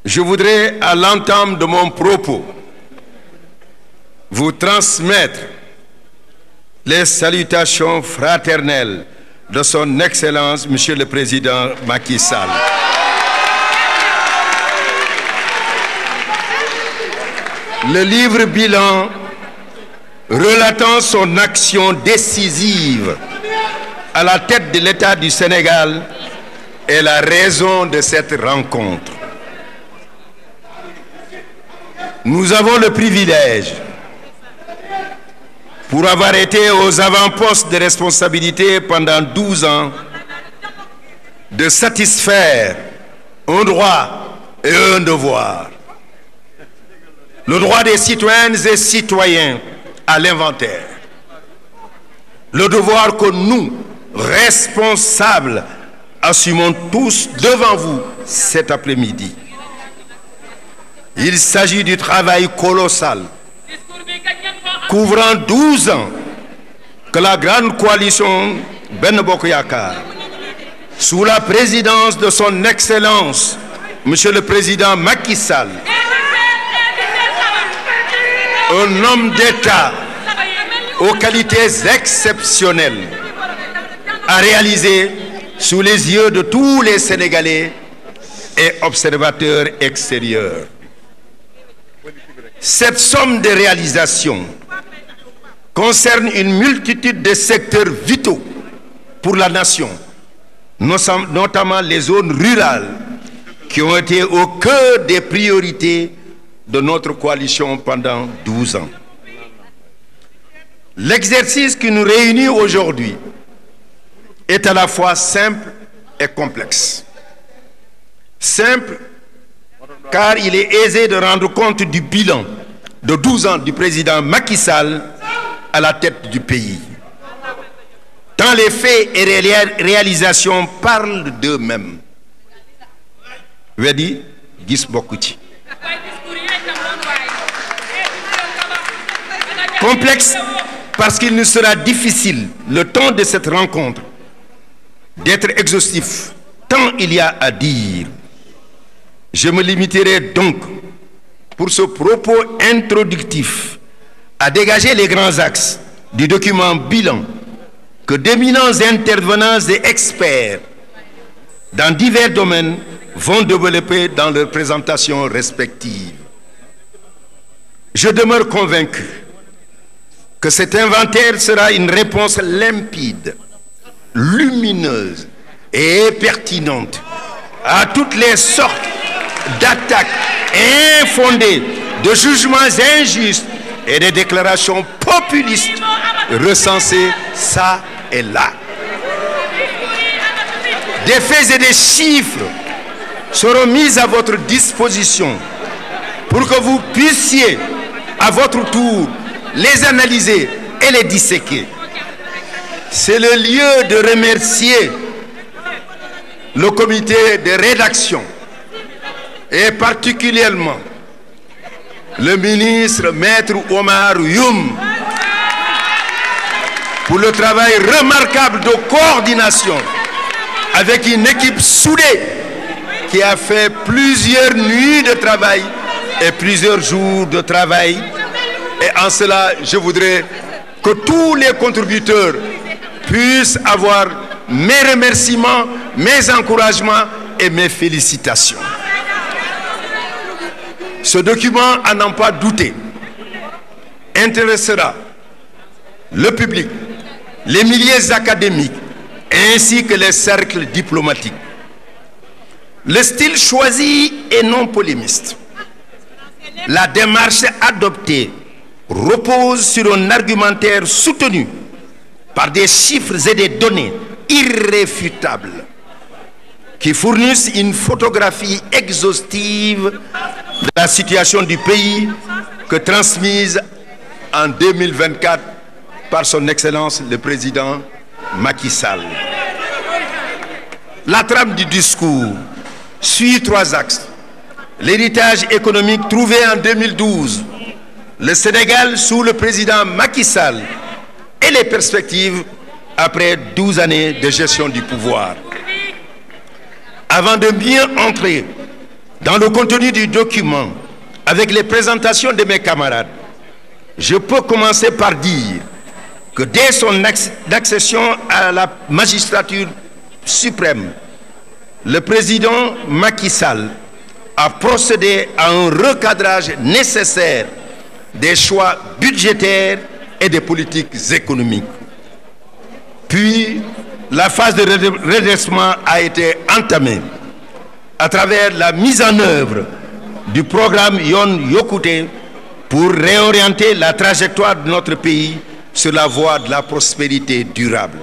Je voudrais, à l'entame de mon propos, vous transmettre les salutations fraternelles de son Excellence, Monsieur le Président Macky Sall. Le livre bilan relatant son action décisive à la tête de l'État du Sénégal est la raison de cette rencontre. Nous avons le privilège, pour avoir été aux avant-postes de responsabilité pendant 12 ans, de satisfaire un droit et un devoir. Le droit des citoyennes et citoyens à l'inventaire. Le devoir que nous, responsables, assumons tous devant vous cet après-midi. Il s'agit du travail colossal, couvrant 12 ans, que la grande coalition Benno Bokk Yakaar, sous la présidence de son Excellence, Monsieur le Président Macky Sall, un homme d'État aux qualités exceptionnelles, a réalisé sous les yeux de tous les Sénégalais et observateurs extérieurs. Cette somme de réalisations concerne une multitude de secteurs vitaux pour la nation, notamment les zones rurales qui ont été au cœur des priorités de notre coalition pendant 12 ans. L'exercice qui nous réunit aujourd'hui est à la fois simple et complexe. Simple, car il est aisé de rendre compte du bilan de 12 ans du président Macky Sall à la tête du pays. Tant les faits et réalisations parlent d'eux-mêmes. Wedi gis bokku ci. Complexe parce qu'il nous sera difficile, le temps de cette rencontre, d'être exhaustif, tant il y a à dire. Je me limiterai donc, pour ce propos introductif, à dégager les grands axes du document bilan que d'éminents intervenants et experts dans divers domaines vont développer dans leurs présentations respectives. Je demeure convaincu que cet inventaire sera une réponse limpide, lumineuse et pertinente à toutes les sortes d'attaques infondées, de jugements injustes et de déclarations populistes recensées ça et là. Des faits et des chiffres seront mis à votre disposition pour que vous puissiez, à votre tour, les analyser et les disséquer. C'est le lieu de remercier le comité de rédaction et particulièrement le ministre Maître Oumar Youm pour le travail remarquable de coordination avec une équipe soudée qui a fait plusieurs nuits de travail et plusieurs jours de travail. Et en cela, je voudrais que tous les contributeurs puissent avoir mes remerciements, mes encouragements et mes félicitations. Ce document, à n'en pas douter, intéressera le public, les milieux académiques, ainsi que les cercles diplomatiques. Le style choisi est non polémiste. La démarche adoptée repose sur un argumentaire soutenu par des chiffres et des données irréfutables qui fournissent une photographie exhaustive de la situation du pays que transmise en 2024 par son Excellence le Président Macky Sall. La trame du discours suit 3 axes. L'héritage économique trouvé en 2012, le Sénégal sous le président Macky Sall et les perspectives après 12 années de gestion du pouvoir. Avant de bien entrer Dans le contenu du document, avec les présentations de mes camarades, je peux commencer par dire que dès son accession à la magistrature suprême, le président Macky Sall a procédé à un recadrage nécessaire des choix budgétaires et des politiques économiques. Puis, la phase de redressement a été entamée à travers la mise en œuvre du programme Yon Yokouté pour réorienter la trajectoire de notre pays sur la voie de la prospérité durable.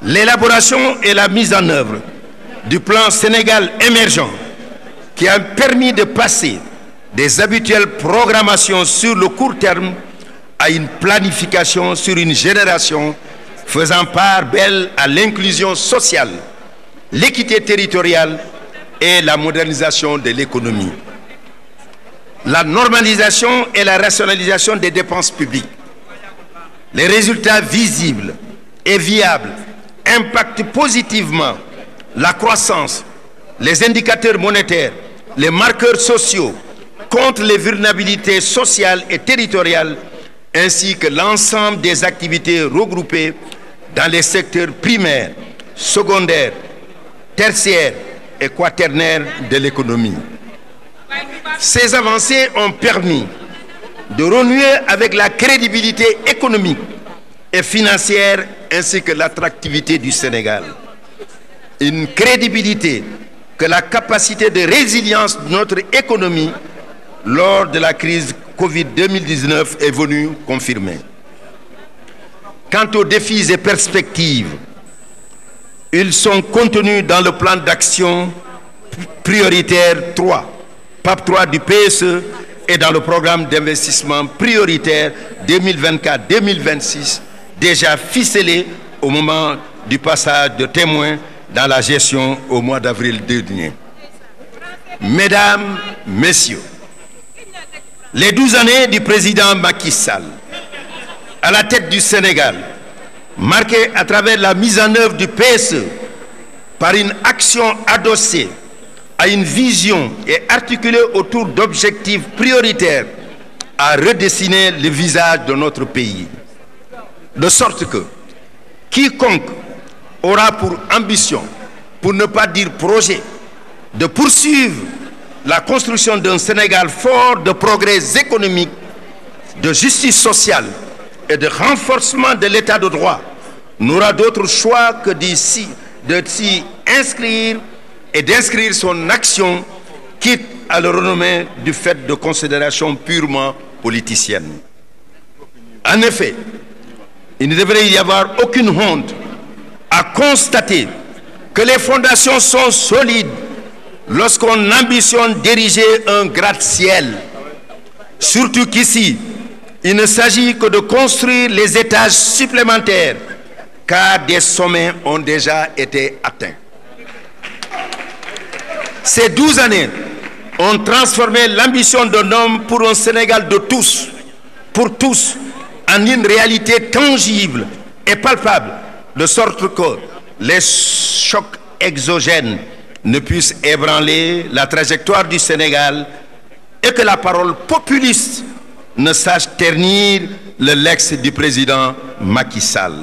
L'élaboration et la mise en œuvre du plan Sénégal émergent qui a permis de passer des habituelles programmations sur le court terme à une planification sur une génération faisant part belle à l'inclusion sociale, l'équité territoriale et la modernisation de l'économie. La normalisation et la rationalisation des dépenses publiques. Les résultats visibles et viables impactent positivement la croissance, les indicateurs monétaires, les marqueurs sociaux contre les vulnérabilités sociales et territoriales, ainsi que l'ensemble des activités regroupées dans les secteurs primaires, secondaires, tertiaires et quaternaires de l'économie. Ces avancées ont permis de renouer avec la crédibilité économique et financière ainsi que l'attractivité du Sénégal. Une crédibilité que la capacité de résilience de notre économie lors de la crise Covid-2019 est venue confirmer. Quant aux défis et perspectives, ils sont contenus dans le plan d'action prioritaire 3, PAP 3 du PSE et dans le programme d'investissement prioritaire 2024-2026, déjà ficelé au moment du passage de témoins dans la gestion au mois d'avril dernier. Mesdames, Messieurs, les 12 années du président Macky Sall à la tête du Sénégal, marquées à travers la mise en œuvre du PSE par une action adossée à une vision et articulée autour d'objectifs prioritaires, a redessiné le visage de notre pays. De sorte que quiconque aura pour ambition, pour ne pas dire projet, de poursuivre la construction d'un Sénégal fort de progrès économique, de justice sociale et de renforcement de l'état de droit, n'aura d'autre choix que de s'y inscrire et d'inscrire son action, quitte à le renommer du fait de considérations purement politiciennes. En effet, il ne devrait y avoir aucune honte à constater que les fondations sont solides lorsqu'on ambitionne d'ériger un gratte-ciel. Surtout qu'ici, il ne s'agit que de construire les étages supplémentaires, car des sommets ont déjà été atteints. Ces 12 années ont transformé l'ambition d'un homme pour un Sénégal de tous, pour tous, en une réalité tangible et palpable, de sorte que les chocs exogènes ne puissent ébranler la trajectoire du Sénégal et que la parole populiste ne sache ternir le legs du président Macky Sall.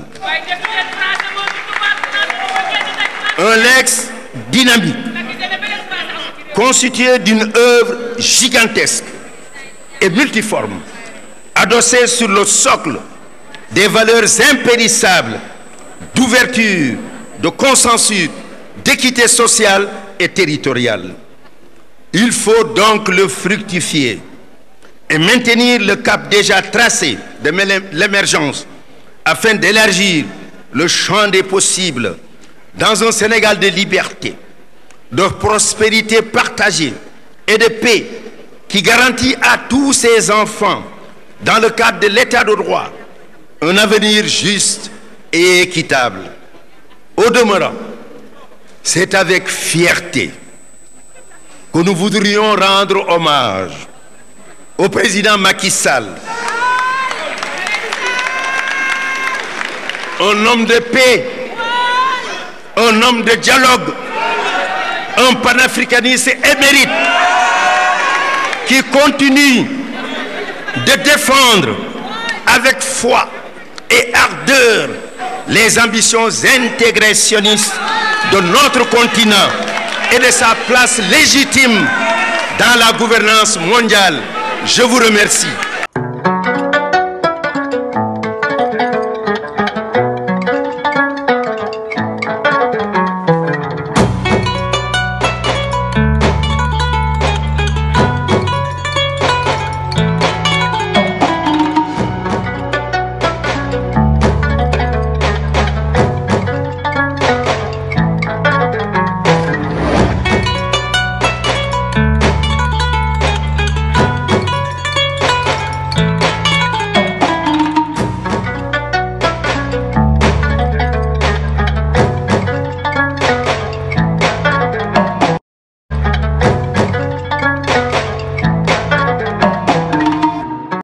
Un legs dynamique, constitué d'une œuvre gigantesque et multiforme, adossée sur le socle des valeurs impérissables d'ouverture, de consensus, d'équité sociale et territoriale. Il faut donc le fructifier et maintenir le cap déjà tracé de l'émergence afin d'élargir le champ des possibles dans un Sénégal de liberté, de prospérité partagée et de paix qui garantit à tous ses enfants, dans le cadre de l'état de droit, un avenir juste et équitable. Au demeurant, c'est avec fierté que nous voudrions rendre hommage au président Macky Sall, un homme de paix, un homme de dialogue, un panafricaniste émérite qui continue de défendre avec foi et ardeur les ambitions intégrationnistes de notre continent et de sa place légitime dans la gouvernance mondiale. Je vous remercie.